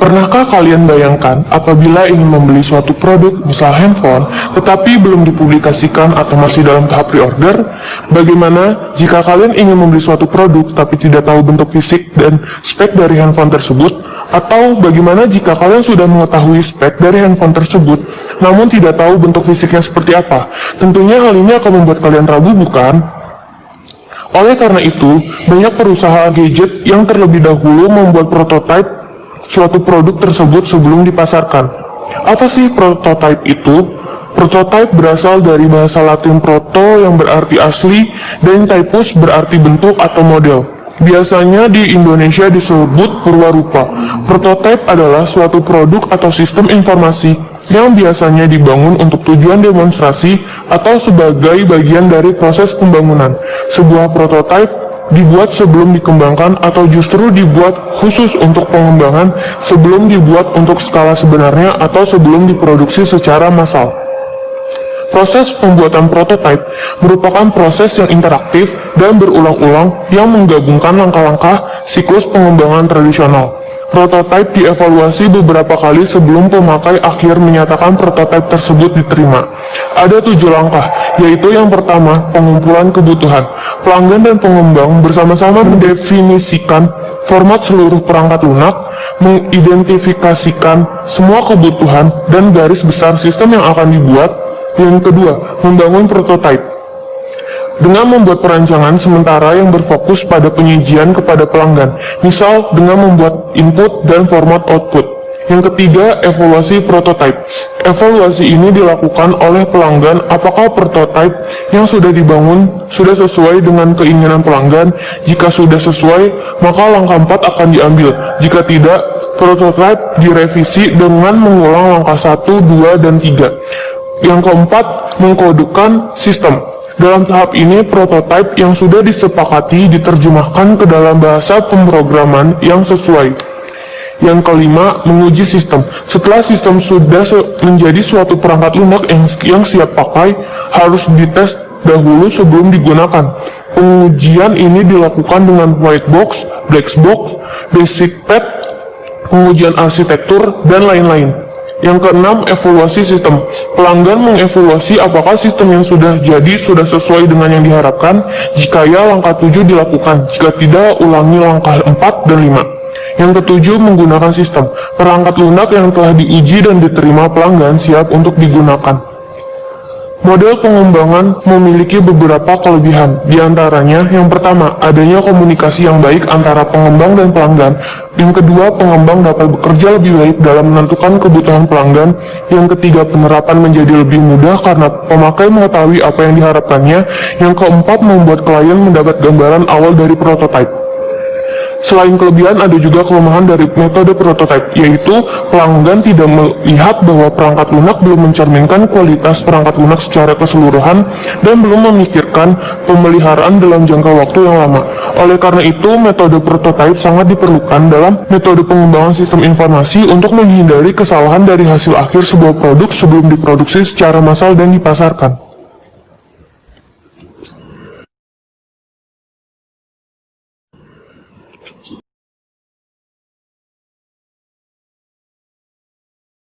Pernahkah kalian bayangkan apabila ingin membeli suatu produk, misal handphone, tetapi belum dipublikasikan atau masih dalam tahap pre-order? Bagaimana jika kalian ingin membeli suatu produk tapi tidak tahu bentuk fisik dan spek dari handphone tersebut? Atau bagaimana jika kalian sudah mengetahui spek dari handphone tersebut, namun tidak tahu bentuk fisiknya seperti apa? Tentunya hal ini akan membuat kalian ragu, bukan? Oleh karena itu, banyak perusahaan gadget yang terlebih dahulu membuat prototipe suatu produk tersebut sebelum dipasarkan. Apa sih prototipe itu? Prototipe berasal dari bahasa Latin proto yang berarti asli dan typus berarti bentuk atau model. Biasanya di Indonesia disebut purwarupa. Prototipe adalah suatu produk atau sistem informasi yang biasanya dibangun untuk tujuan demonstrasi atau sebagai bagian dari proses pembangunan. Sebuah prototipe dibuat sebelum dikembangkan atau justru dibuat khusus untuk pengembangan sebelum dibuat untuk skala sebenarnya atau sebelum diproduksi secara massal. Proses pembuatan prototipe merupakan proses yang interaktif dan berulang-ulang yang menggabungkan langkah-langkah siklus pengembangan tradisional. Prototipe dievaluasi beberapa kali sebelum pemakai akhir menyatakan prototipe tersebut diterima. Ada 7 langkah, yaitu yang pertama, pengumpulan kebutuhan. Pelanggan dan pengembang bersama-sama mendefinisikan format seluruh perangkat lunak, mengidentifikasikan semua kebutuhan dan garis besar sistem yang akan dibuat. Yang kedua, membangun prototipe. Dengan membuat perancangan sementara yang berfokus pada penyajian kepada pelanggan, misal dengan membuat input dan format output. Yang ketiga, evaluasi prototipe. Evaluasi ini dilakukan oleh pelanggan apakah prototipe yang sudah dibangun sudah sesuai dengan keinginan pelanggan. Jika sudah sesuai, maka langkah 4 akan diambil. Jika tidak, prototipe direvisi dengan mengulang langkah 1, 2, dan 3. Yang keempat, mengkodekan sistem. Dalam tahap ini, prototipe yang sudah disepakati diterjemahkan ke dalam bahasa pemrograman yang sesuai. Yang kelima, menguji sistem. Setelah sistem sudah menjadi suatu perangkat lunak yang siap pakai, harus dites dahulu sebelum digunakan. Pengujian ini dilakukan dengan white box, black box, basic pad, pengujian arsitektur, dan lain-lain. Yang keenam, evaluasi sistem. Pelanggan mengevaluasi apakah sistem yang sudah jadi sudah sesuai dengan yang diharapkan. Jika ya, langkah 7 dilakukan. Jika tidak, ulangi langkah 4 dan 5. Yang ketujuh, menggunakan sistem. Perangkat lunak yang telah diuji dan diterima pelanggan siap untuk digunakan. Model pengembangan memiliki beberapa kelebihan, di antaranya yang pertama, adanya komunikasi yang baik antara pengembang dan pelanggan. Yang kedua, pengembang dapat bekerja lebih baik dalam menentukan kebutuhan pelanggan. Yang ketiga, penerapan menjadi lebih mudah karena pemakai mengetahui apa yang diharapkannya. Yang keempat, membuat klien mendapat gambaran awal dari prototipe. Selain kelebihan, ada juga kelemahan dari metode prototipe, yaitu pelanggan tidak melihat bahwa perangkat lunak belum mencerminkan kualitas perangkat lunak secara keseluruhan dan belum memikirkan pemeliharaan dalam jangka waktu yang lama. Oleh karena itu, metode prototipe sangat diperlukan dalam metode pengembangan sistem informasi untuk menghindari kesalahan dari hasil akhir sebuah produk sebelum diproduksi secara massal dan dipasarkan.